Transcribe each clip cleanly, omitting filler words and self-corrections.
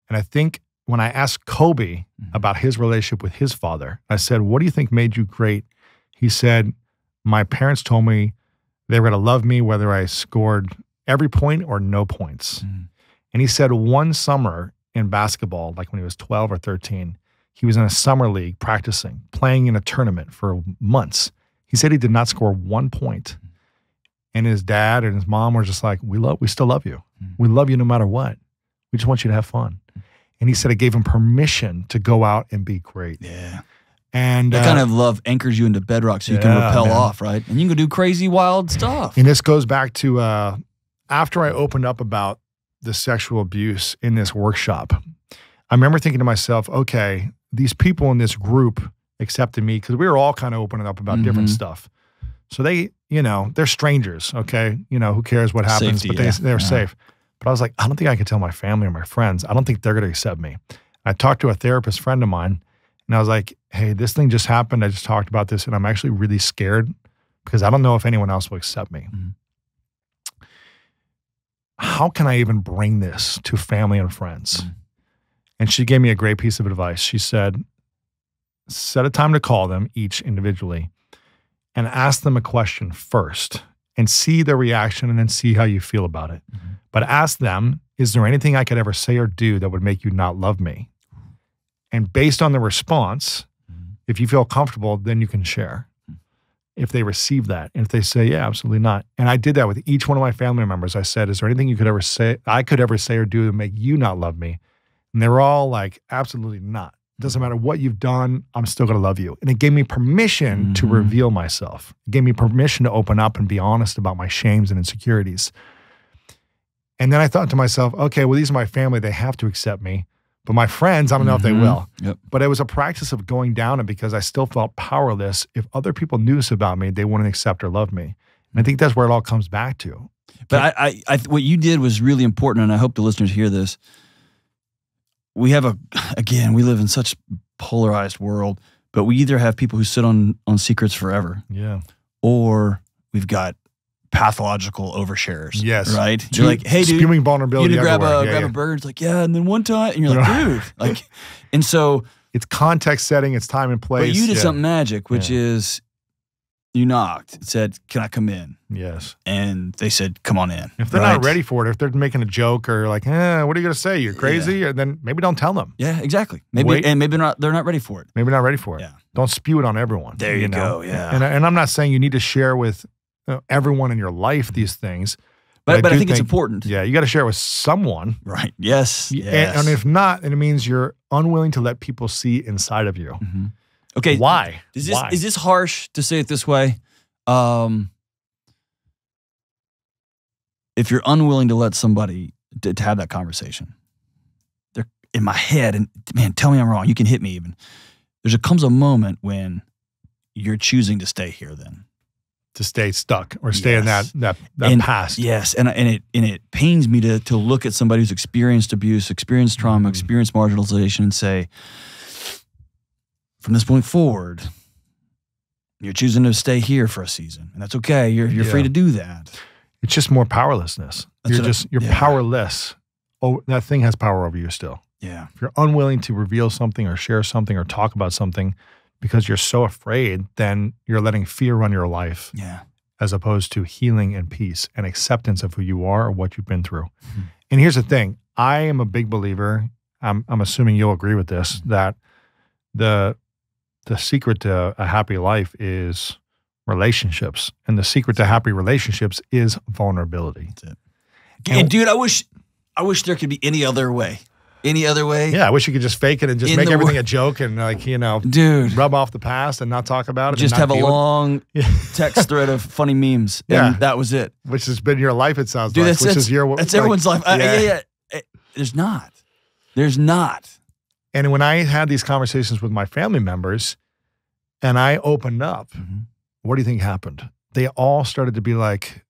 And I think when I asked Kobe about his relationship with his father, I said, what do you think made you great? He said, my parents told me they were going to love me whether I scored every point or no points. And he said one summer in basketball, like when he was 12 or 13, he was in a summer league practicing, playing in a tournament for months. He said he did not score 1 point. And his dad and his mom were just like, we still love you. We love you no matter what. We just want you to have fun. And he said it gave him permission to go out and be great. Yeah. And that kind of love anchors you into bedrock so you can rappel off, right? And you can go do crazy, wild stuff. And this goes back to after I opened up about the sexual abuse in this workshop, I remember thinking to myself, okay, these people in this group accepted me because we were all kind of opening up about different stuff. So they, they're strangers, okay? Who cares what happens, Safety, but they're safe. But I was like, I don't think I could tell my family or my friends. I don't think they're going to accept me. I talked to a therapist friend of mine, and I was like, hey, this thing just happened. I just talked about this, and I'm actually really scared because I don't know if anyone else will accept me. How can I even bring this to family and friends? And she gave me a great piece of advice. She said, set a time to call them each individually and ask them a question first and see their reaction and then see how you feel about it. But ask them, is there anything I could ever say or do that would make you not love me? And based on the response, if you feel comfortable, then you can share. If they receive that, and if they say, yeah, absolutely not. And I did that with each one of my family members. I said, is there anything I could ever say or do to make you not love me? And they were all like, absolutely not. It doesn't matter what you've done, I'm still gonna love you. And it gave me permission to reveal myself. It gave me permission to open up and be honest about my shames and insecurities. And then I thought to myself, okay, well, these are my family, they have to accept me. But my friends, I don't know if they will. But it was a practice of going down it because I still felt powerless. If other people knew this about me, they wouldn't accept or love me. And I think that's where it all comes back to. But what you did was really important, and I hope the listeners hear this. We have again, we live in such polarized world, but we either have people who sit on secrets forever. Or we've got pathological oversharers. Right? You're like, hey, dude, spewing vulnerability you grab a burger. It's like, yeah, and then one time, and you're like, dude, like, and so it's context setting, it's time and place. But you did something magic, which is you knocked. It said, can I come in? Yes. And they said, come on in. If they're not ready for it, if they're making a joke or like, what are you gonna say? You're crazy, or then maybe don't tell them. Yeah, exactly. Maybe they're not ready for it. Maybe not ready for it. Yeah. Don't spew it on everyone. There you go. Yeah. And I'm not saying you need to share with everyone in your life these things. But I think it's important. Yeah, you got to share it with someone. Right. Yes. And if not, then it means you're unwilling to let people see inside of you. Okay. Why? Is this harsh to say it this way? If you're unwilling to let somebody to have that conversation, they're in my head, and man, tell me I'm wrong. You can hit me even. Comes a moment when you're choosing to stay here then. To stay stuck or stay in that past. Yes, and it pains me to look at somebody who's experienced abuse, experienced trauma, experienced marginalization, and say, from this point forward, you're choosing to stay here for a season, and that's okay. You're free to do that. It's just more powerlessness. You're powerless. Oh, that thing has power over you still. Yeah. If you're unwilling to reveal something or share something or talk about something because you're so afraid, then you're letting fear run your life. Yeah. As opposed to healing and peace and acceptance of who you are or what you've been through. And here's the thing. I am a big believer, I'm assuming you'll agree with this, that the secret to a happy life is relationships. And the secret to happy relationships is vulnerability. That's it. And dude, I wish there could be any other way. Any other way? Yeah, I wish you could just fake it and just make everything a joke and like, dude, rub off the past and not talk about it. Just have a long text thread of funny memes. And that was it. Which has been your life, it sounds like. That's everyone's life. There's not. There's not. And when I had these conversations with my family members and I opened up, what do you think happened? They all started to be like,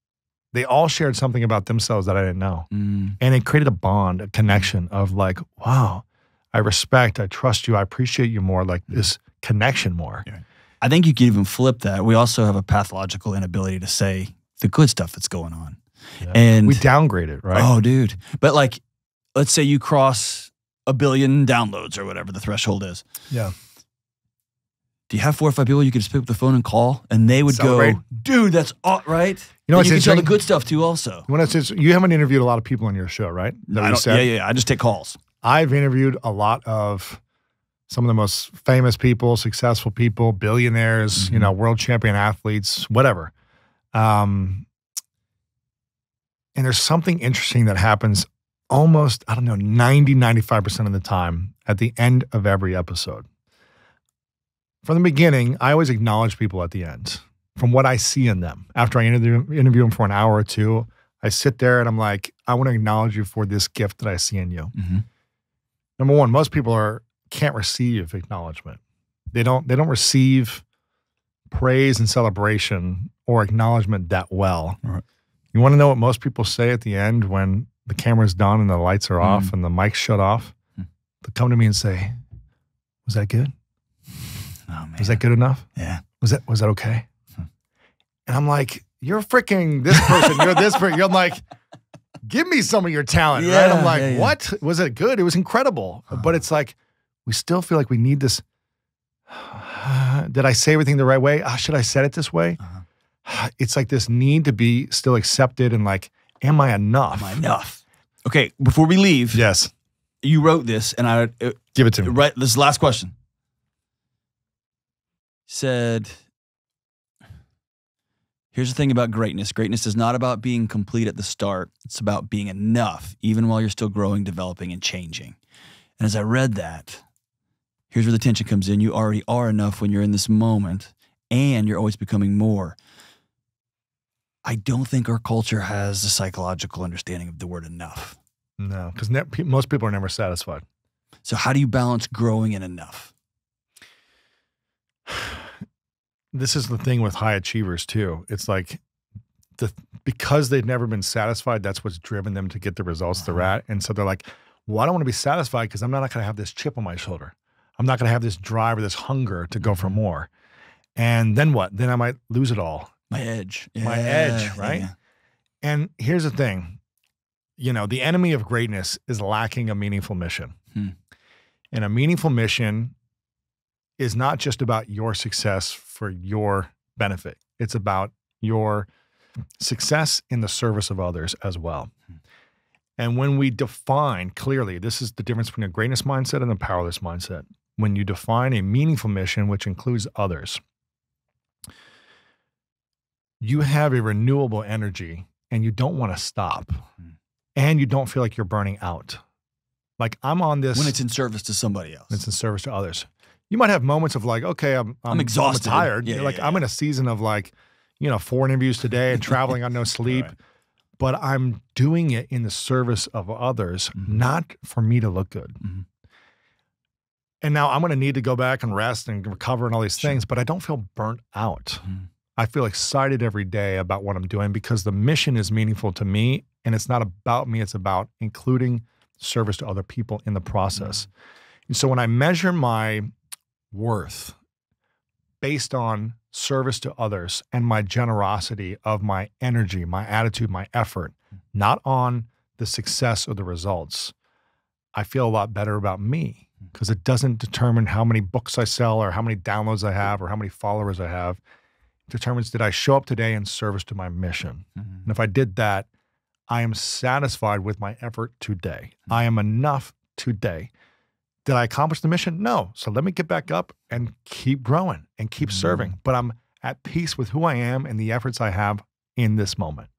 they all shared something about themselves that I didn't know. And it created a bond, a connection of like, wow, I respect, I trust you, I appreciate you more, like this connection more. Yeah. I think you could even flip that. We also have a pathological inability to say the good stuff that's going on. Yeah. And we downgrade it, right? Oh, dude. But like, let's say you cross 1 billion downloads or whatever the threshold is. Yeah. Do you have 4 or 5 people you could just pick up the phone and call, and they would Celebrate. go, dude, that's all right? You know what's you can tell the interesting? good stuff too also. You haven't interviewed a lot of people on your show, right? That you said? Yeah. I just take calls. I've interviewed a lot of some of the most famous people, successful people, billionaires, world champion athletes, whatever. And there's something interesting that happens almost, 90, 95% of the time at the end of every episode. From the beginning, I always acknowledge people at the end from what I see in them. After I interview them for an hour or two, I sit there and I'm like, I want to acknowledge you for this gift that I see in you. Mm-hmm. Number one, most people can't receive acknowledgement. They don't receive praise and celebration or acknowledgement that well. Right. You want to know what most people say at the end when the camera's done and the lights are off and the mic's shut off? They'll come to me and say, was that good? Oh, man. Was that good enough? Yeah. Was that okay? And I'm like, you're freaking this person. You're this person. You're like, give me some of your talent, right? I'm like, what? Was it good? It was incredible. But it's like, we still feel like we need this. Did I say everything the right way? Should I say it this way? It's like this need to be still accepted and like, am I enough? Am I enough? Okay, before we leave. Yes. You wrote this, and give it to me. Right, this is the last question. Said, here's the thing about greatness. Greatness is not about being complete at the start. It's about being enough, even while you're still growing, developing, and changing. And as I read that, here's where the tension comes in. You already are enough when you're in this moment, and you're always becoming more. I don't think our culture has a psychological understanding of the word enough. No, because most people are never satisfied. So how do you balance growing and enough? This is the thing with high achievers too. It's like because they've never been satisfied, that's what's driven them to get the results they're at. And so they're like, well, I don't want to be satisfied because I'm not going to have this chip on my shoulder. I'm not going to have this drive or this hunger to go for more. And then what? Then I might lose it all. My edge. My edge, right? Yeah. And here's the thing. The enemy of greatness is lacking a meaningful mission. And a meaningful mission is not just about your success for your benefit. It's about your success in the service of others as well. And when we define clearly, this is the difference between a greatness mindset and a powerless mindset. When you define a meaningful mission, which includes others, you have a renewable energy and you don't want to stop. And you don't feel like you're burning out. Like I'm on this. When it's in service to somebody else. It's in service to others. You might have moments of like, okay, I'm exhausted. I'm tired. I'm in a season of like, 4 interviews today and traveling on no sleep. Right. But I'm doing it in the service of others, not for me to look good. And now I'm going to need to go back and rest and recover and all these things, but I don't feel burnt out. I feel excited every day about what I'm doing because the mission is meaningful to me and it's not about me. It's about including service to other people in the process. And so when I measure my worth based on service to others and my generosity of my energy, my attitude, my effort, not on the success or the results, I feel a lot better about me because it doesn't determine how many books I sell or how many downloads I have or how many followers I have. It determines, did I show up today in service to my mission? And if I did that, I am satisfied with my effort today. I am enough today. Did I accomplish the mission? No. So let me get back up and keep growing and keep serving. But I'm at peace with who I am and the efforts I have in this moment.